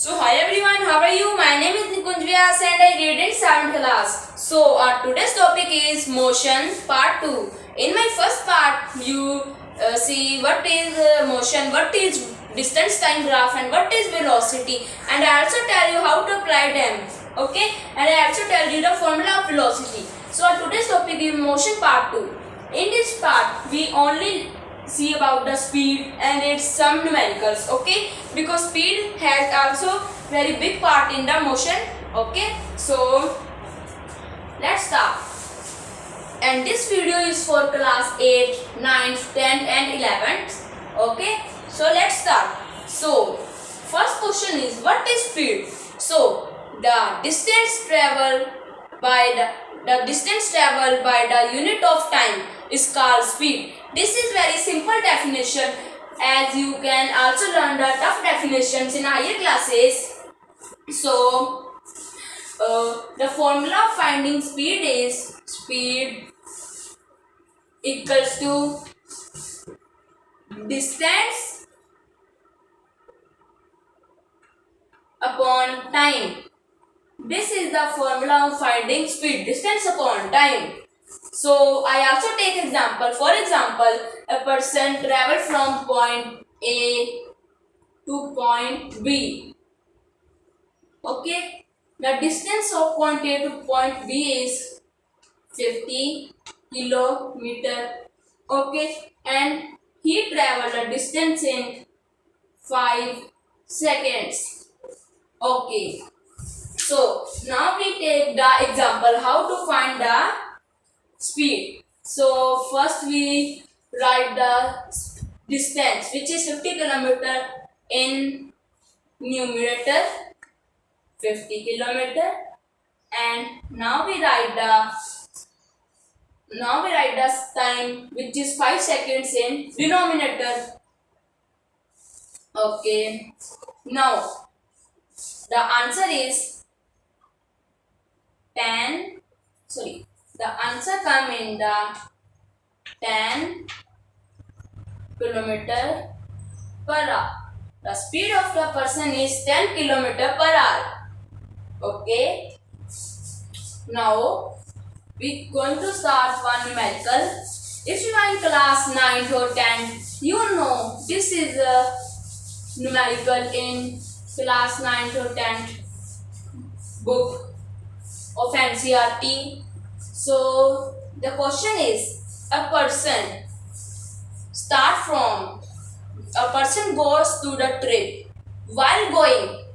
So hi everyone, how are you? My name is Nikunj Vyas and I read in 7th class. So our today's topic is motion part 2. In my first part, you see what is motion, what is distance time graph and what is velocity, and I also tell you how to apply them. Okay, and I also tell you the formula of velocity. So our today's topic is motion part 2. In this part, we only see about the speed and its some numericals, okay, because speed has also very big part in the motion. Okay, so let's start, and this video is for class 8, 9, 10 and 11th. Okay, so let's start. So first question is, what is speed? So the distance traveled by the distance traveled by the unit of time is called speed. This is very simple definition, as you can also learn the tough definitions in higher classes. So the formula of finding speed is speed equals to distance upon time. This is the formula of finding speed, distance upon time. So I also take example. For example, a person travel from point A to point B. Okay, the distance of point A to point B is 50 kilometer. Okay, and he traveled the distance in 5 seconds. Okay, so now we take the example how to find the speed. So first we write the distance, which is 50 kilometer in numerator, 50 kilometer, and now we write the time, which is 5 seconds in denominator. Okay, now the answer is 10. Sorry, the answer come in the 10 kilometer per hour. The speed of the person is 10 kilometer per hour. Okay. Now we going to start one numerical. If you are in class 9 or 10, you know this is a numerical in class 9 or 10 book of NCRT. So the question is, a person goes to the trip. While going,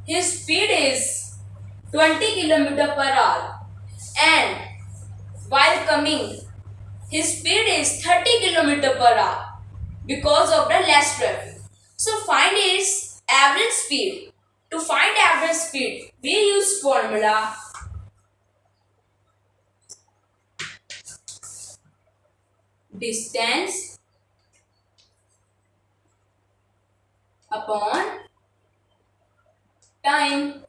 his speed is 20 kilometer per hour, and while coming, his speed is 30 kilometer per hour because of the less traffic. So find his average speed. To find average speed, we use formula distance upon time.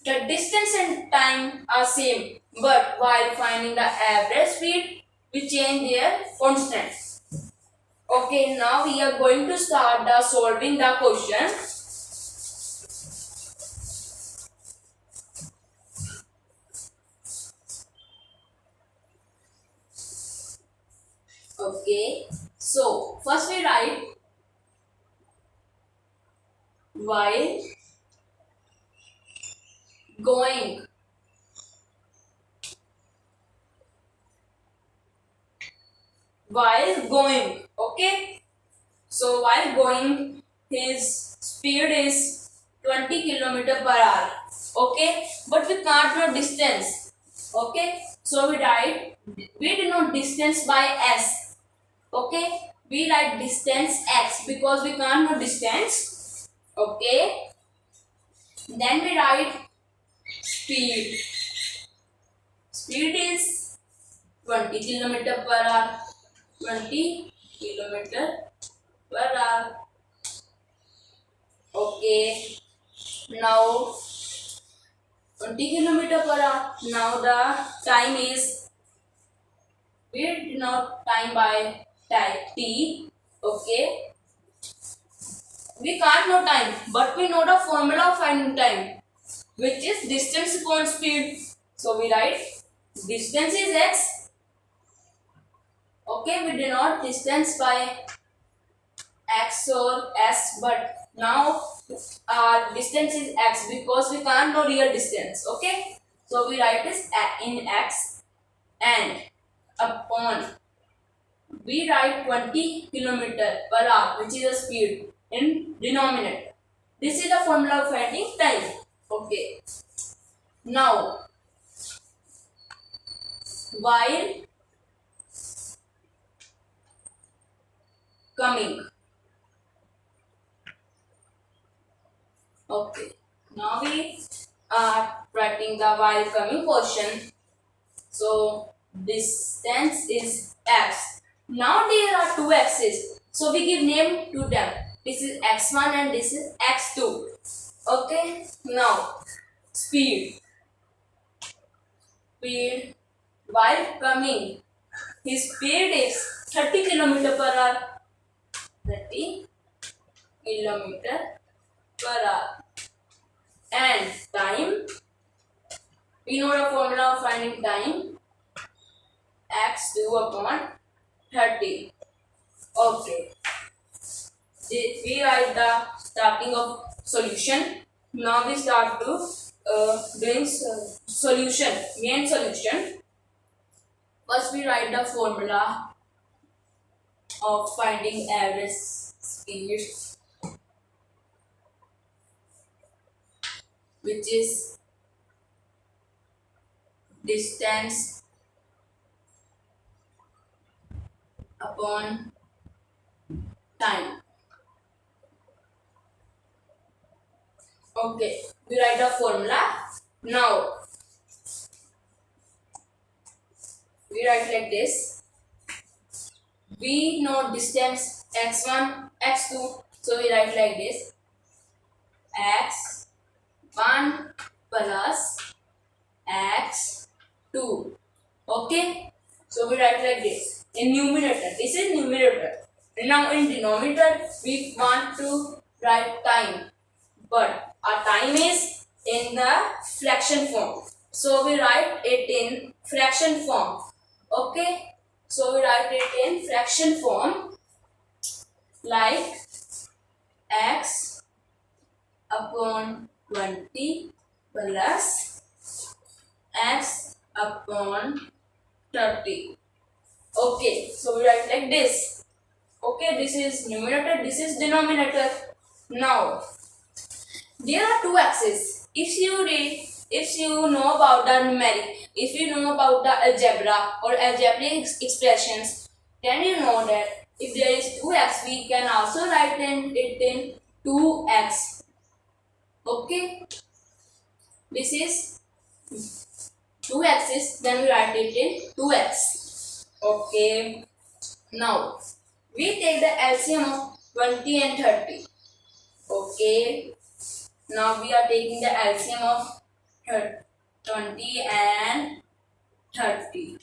The distance and time are same, but while finding the average speed, we change their constants. Okay, now we are going to start the solving the question. Okay, so first we write while going. While going, okay. So while going, his speed is 20 kilometer per hour. Okay, but we can't know distance. Okay, so we denote distance by s. Okay, we write distance x because we can't know distance. Okay, then we write speed. Speed is 20 kilometer per hour. 20 kilometer per hour. Okay, now 20 kilometer per hour. Now the time is, we denote time by t. Okay, We can't know time, but we know the formula of finding time, which is distance upon speed. So we write distance is x. Okay, we denote distance by x or s, but now our distance is x because we can't know real distance. Okay, so we write this in x, and upon we write 20 kilometer per hour, which is a speed in denominator. This is the formula of finding time. Okay, now while coming. Okay, now we are writing the while coming portion. So distance is x. Now there are two x's. So we give name to them. This is x1 and this is x2. Okay. Now speed. Speed while coming. His speed is 30 kilometer per hour. 30 kilometer per hour. And time. We know the formula of finding time. X2 upon 30. Okay. We write the starting of solution. Now we start to doing solution, main solution. First we write the formula of finding average speed, which is distance upon time. Okay, we write the formula. Now we write like this. We know distance x1, x2, so we write like this: x1 plus x2. Okay, so we write like this in numerator. This is numerator. Now in denominator we want to write time, but our time is in the fraction form, so we write it in fraction form. Okay, so we write it in fraction form like x upon 20 plus x upon 30. Okay, so we write like this. Okay, this is numerator, this is denominator. Now there are two x's. If you know about the numeric, if you know about the algebra or algebraic expressions, then you know that if there is 2x, we can also write it in 2x. Okay, this is 2x, then we write it in 2x. Okay, now we take the LCM of 20 and 30. Okay, now we are taking the LCM of 20 and 30.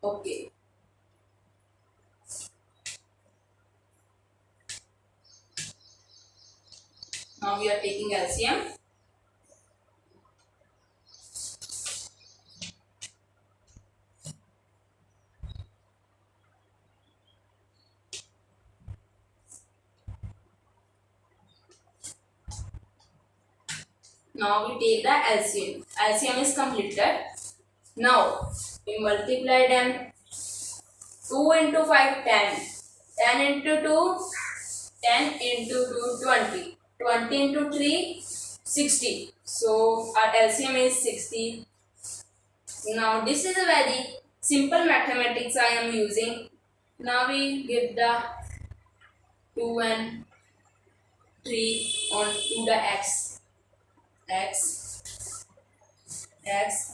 Okay, now we are taking LCM. Now we take the LCM. LCM is completed. Now we multiply them. 2 into 5, 10. 10 into 2, 10 into 2, 20. 20 into 3, 60. So our LCM is 60. Now this is a very simple mathematics I am using. Now we give the 2 and 3 on to the x. X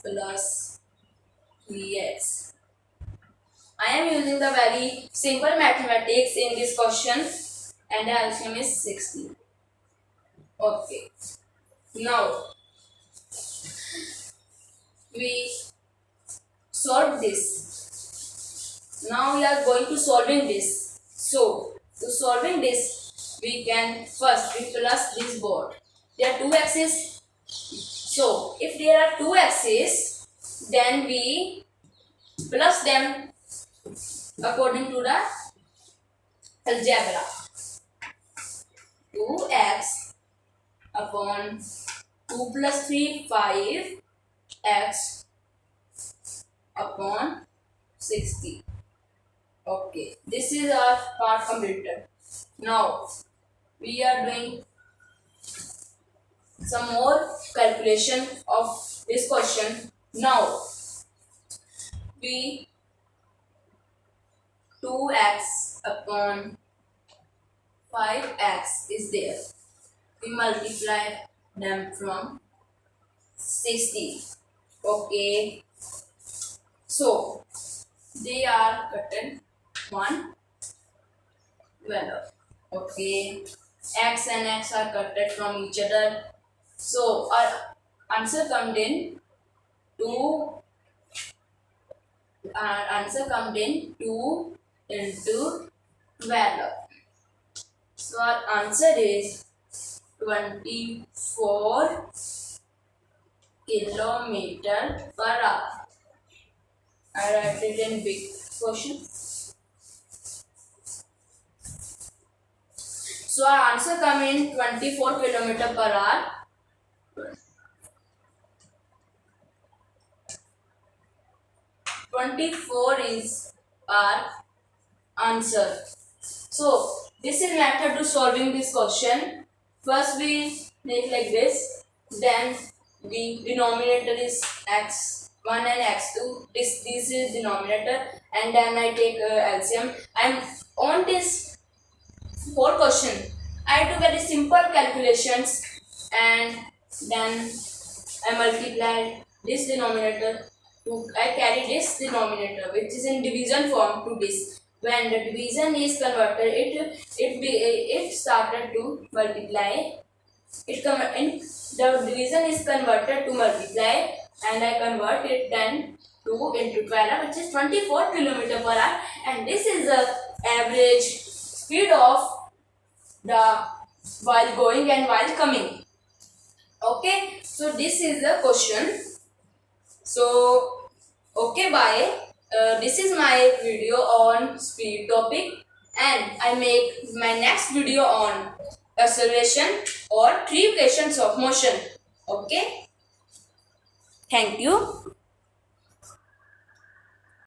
plus 3x. I am using the very simple mathematics in this question, and the LCM is 60. Okay. Now we solve this. Now we are going to solving this. So to solving this, we can first we plus this board. There are two axes. So if there are two axes, then we plus them according to the algebra. 2x upon 2 plus 3, 5x upon 60. Okay, this is our part completed. Now we are doing some more calculation of this question. Now we 2x upon 5x is there. We multiply them from 60. Okay, so they are cutted 1 12. Okay, x and x are cutted from each other. So our answer comes in 2. Our answer comes in 2 into 12. So our answer is 24 kilometer per hour. I write it in big question. So our answer come in 24 kilometer per hour. 24 is our answer. So this is method to solving this question. First we make like this. Then the denominator is x1 and x2. This is denominator, and then I take LCM. And on this whole question, I do very simple calculations, and then I multiply this denominator to I carry this denominator which is in division form to this. When the division is converted, it started to multiply. It come in the division is converted to multiply, and I convert it then 2 into 12, which is 24 kilometer per hour, and this is the average speed of the while going and while coming. Okay, so this is the question. So okay, bye. This is my video on speed topic, and I make my next video on acceleration or three equations of motion. Okay, thank you.